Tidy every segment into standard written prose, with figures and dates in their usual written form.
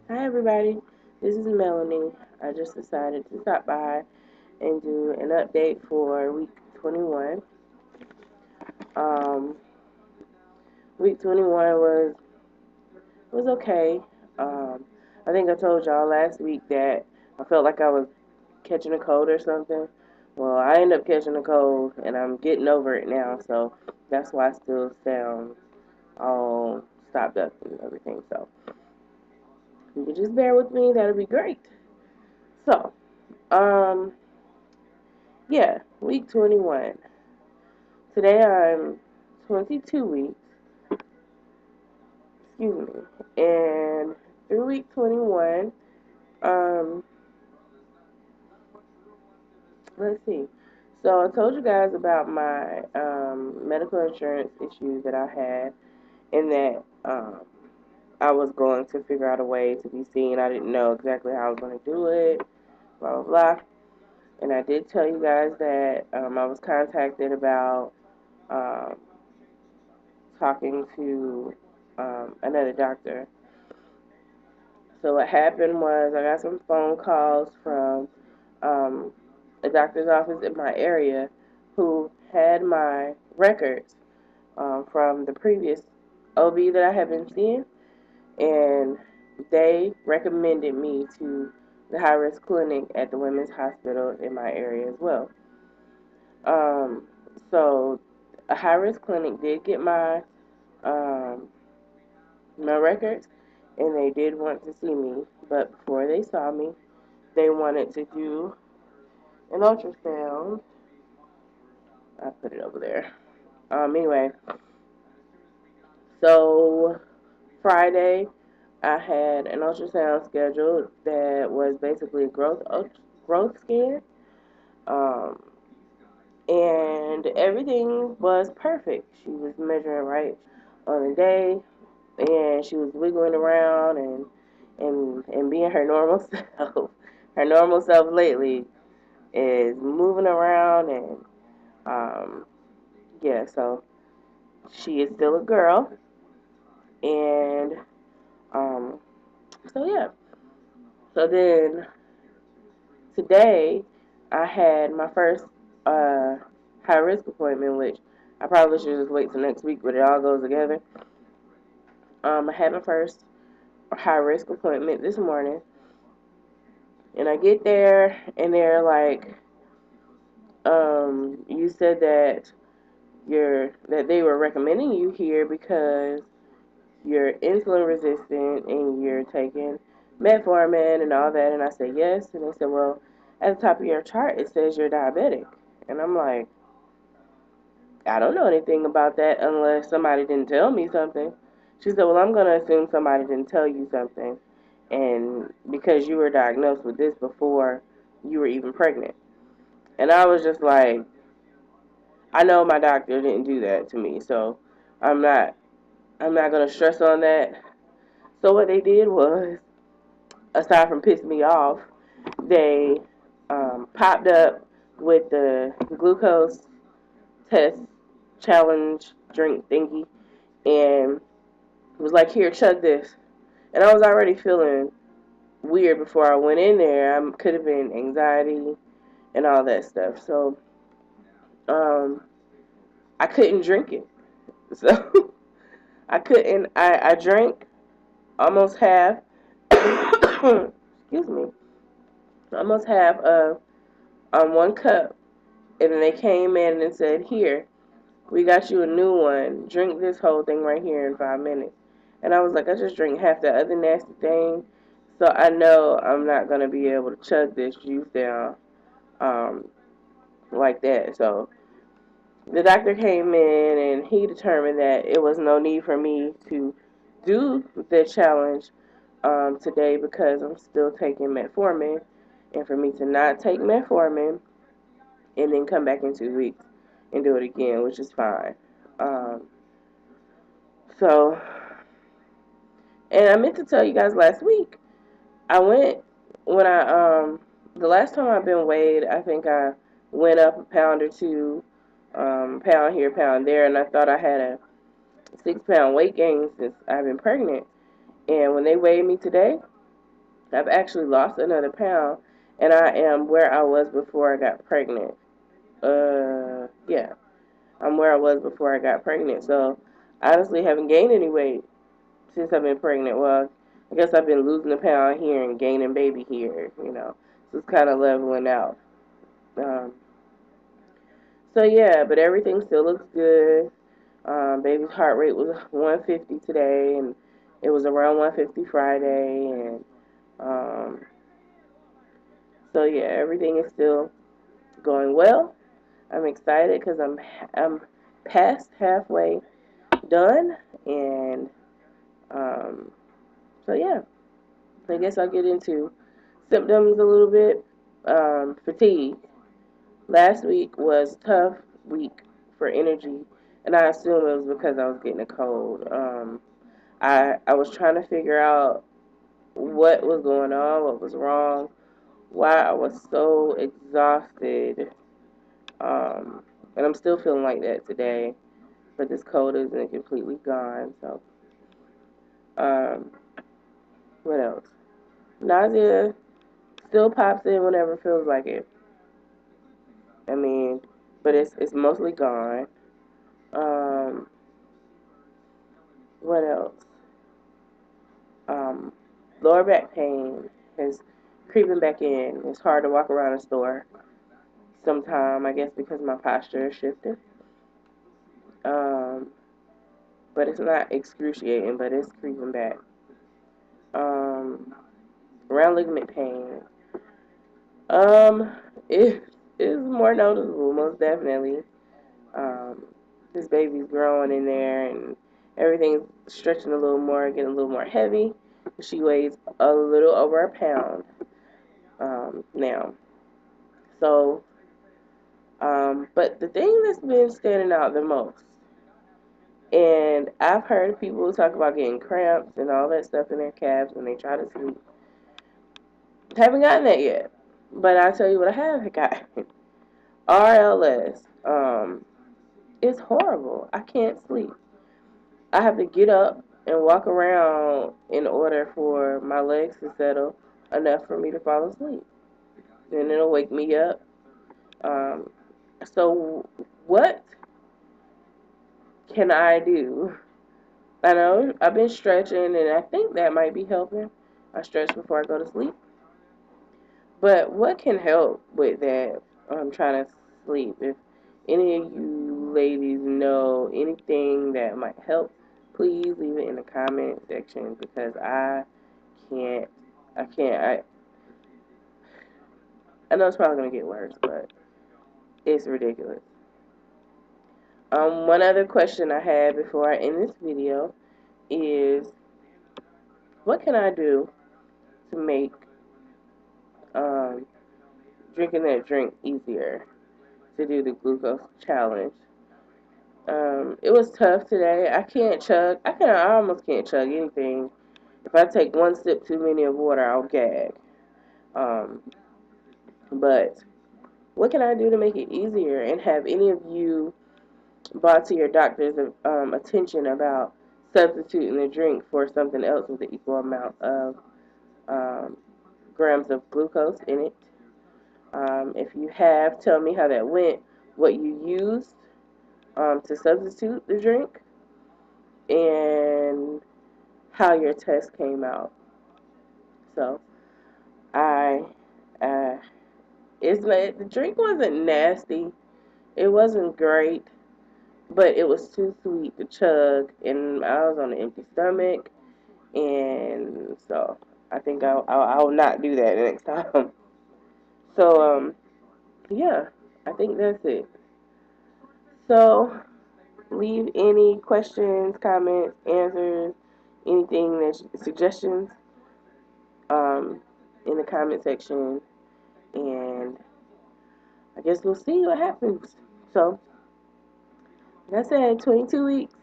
Hi everybody, this is Melanie. I just decided to stop by and do an update for week 21. Um, week 21 was okay. Um, I think I told y'all last week that I felt like I was catching a cold or something. Well, I ended up catching a cold and I'm getting over it now, so that's why I still sound all stopped up and everything. So if you could just bear with me, that'd be great. So, um, yeah, week 21. Today I'm 22 weeks, excuse me, and through week 21, um, let's see. So I told you guys about my medical insurance issues that I had, and that I was going to figure out a way to be seen. I didn't know exactly how I was going to do it, blah blah blah. And I did tell you guys that I was contacted about um, talking to another doctor. So what happened was I got some phone calls from um, a doctor's office in my area who had my records from the previous OB that I had been seeing, and they recommended me to the high risk clinic at the women's hospital in my area as well. Um, so a high risk clinic did get um, my records, and they did want to see me, but before they saw me, they wanted to do an ultrasound. I put it over there. Anyway, so Friday, I had an ultrasound scheduled that was basically a growth scan. Um, and everything was perfect. She was measuring right on the day, and she was wiggling around and being her normal self. Her normal self lately is moving around, and um, yeah, so she is still a girl, and um, so yeah. So then today I had my first uh, high risk appointment, which I probably should just wait till next week, but it all goes together. I had my first high risk appointment this morning, and I get there, and they're like, "You said that they were recommending you here because you're insulin resistant and you're taking metformin and all that." And I said yes, and they said, "Well, at the top of your chart it says you're diabetic," and I'm like, "I don't know anything about that unless somebody didn't tell me something." She said, "Well, I'm going to assume somebody didn't tell you something, and because you were diagnosed with this before you were even pregnant." And I was just like, I know my doctor didn't do that to me, so I'm not I'm not going to stress on that. So what they did was, aside from pissing me off, they popped up with the glucose test challenge drink thingy, and was like, "Here, chug this." And I was already feeling weird before I went in there. I could have been anxiety and all that stuff. So um, I couldn't drink it. So I couldn't. I drank almost half. Excuse me. Almost half of 1 cup, and then they came in and said, "Here, we got you a new one. Drink this whole thing right here in 5 minutes." And I was like, I just drank half the other nasty thing, so I know I'm not gonna be able to chug this juice down um, like that. So the doctor came in and he determined that it was no need for me to do the challenge today because I'm still taking metformin, and for me to not take metformin and then come back in 2 weeks and do it again, which is fine. Um, so, and I meant to tell you guys last week, I went when the last time I've been weighed, I think I went up a pound or two, pound here, pound there, and I thought I had a 6 pound weight gain since I've been pregnant. And when they weighed me today, I've actually lost another pound, and I am where I was before I got pregnant. Yeah, I'm where I was before I got pregnant. So, honestly, haven't gained any weight since I've been pregnant. Well, I guess I've been losing a pound here and gaining baby here, So it's kind of leveling out. Um, so yeah, but everything still looks good. Baby's heart rate was 150 today, and it was around 150 Friday, and um, so yeah, everything is still going well. I'm excited because I'm past halfway done, and um, so yeah, I guess I'll get into symptoms a little bit. Fatigue. Last week was a tough week for energy, and I assume it was because I was getting a cold. I was trying to figure out what was going on, what was wrong, why I was so exhausted. Um, and I'm still feeling like that today, but this cold isn't completely gone. So, um, what else? Nausea still pops in whenever it feels like it. I mean, but it's mostly gone. Um, what else? Um, Lower back pain is creeping back in. It's hard to walk around a store sometime, I guess because my posture is shifting. Um, but it's not excruciating, but it's creeping back. Um, Around ligament pain. Um, it is more noticeable, most definitely. Um, this baby's growing in there, and everything's stretching a little more, getting a little more heavy. She weighs a little over a pound now. So, but the thing that's been standing out the most, and I've heard people talk about getting cramps and all that stuff in their calves when they try to sleep. Haven't gotten that yet, but I'll tell you what I have gotten. RLS. It's horrible. I can't sleep. I have to get up and walk around in order for my legs to settle enough for me to fall asleep. Then it'll wake me up. Um, so what can I do? I know I've been stretching, and I think that might be helping. I stretch before I go to sleep. But what can help with that? I'm trying to sleep. If any of you ladies know anything that might help, please leave it in the comment section because can't. I can't. I know it's probably gonna get worse, but it's ridiculous. One other question I had before I end this video is, what can I do to make um, drinking that drink easier to do the glucose challenge? It was tough today. I can't chug. I almost can't chug anything. If I take one sip too many of water, I'll gag. Um, but what can I do to make it easier? And have any of you brought to your doctor's attention about substituting the drink for something else with the equal amount of um, grams of glucose in it? If you have, tell me how that went, what you used to substitute the drink, and how your test came out. So I, uh, the drink wasn't nasty. It wasn't great, but it was too sweet to chug, and I was on an empty stomach, and so I think I'll not do that next time. So yeah, I think that's it. So leave any questions, comments, answers, anything that suggestions um, in the comment section, and I guess we'll see what happens. So, like I said, 22 weeks.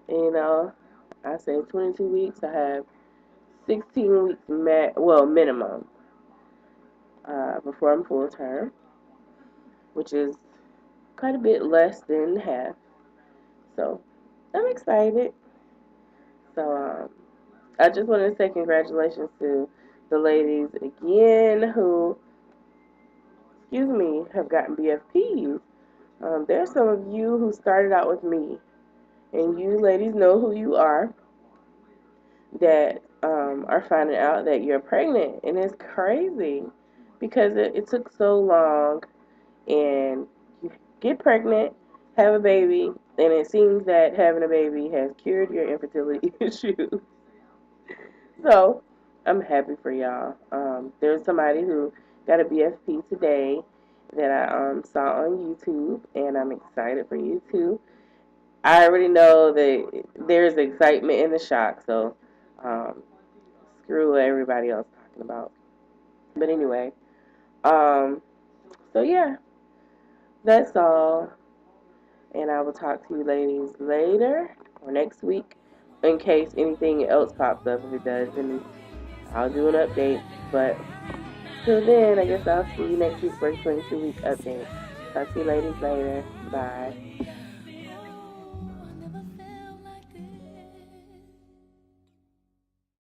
You know, I said 22 weeks. I have 16 weeks minimum before I'm full term, which is quite a bit less than half. So, I'm excited. So, I just wanted to say congratulations to the ladies again who, have gotten BFPs. There's some of you who started out with me, and you ladies know who you are, that are finding out that you're pregnant, and it's crazy because it took so long, and you get pregnant, have a baby, and it seems that having a baby has cured your infertility issues. So I'm happy for y'all. There's somebody who got a BFP today that I saw on YouTube, and I'm excited for you too. I already know that there's excitement in the shock, so um, screw what everybody else talking about. But anyway, um, so yeah, that's all, and I will talk to you ladies later or next week in case anything else pops up. If it does, then I'll do an update. But till then, I guess I'll see you next week for a 22-week update. Talk to you ladies later. Bye.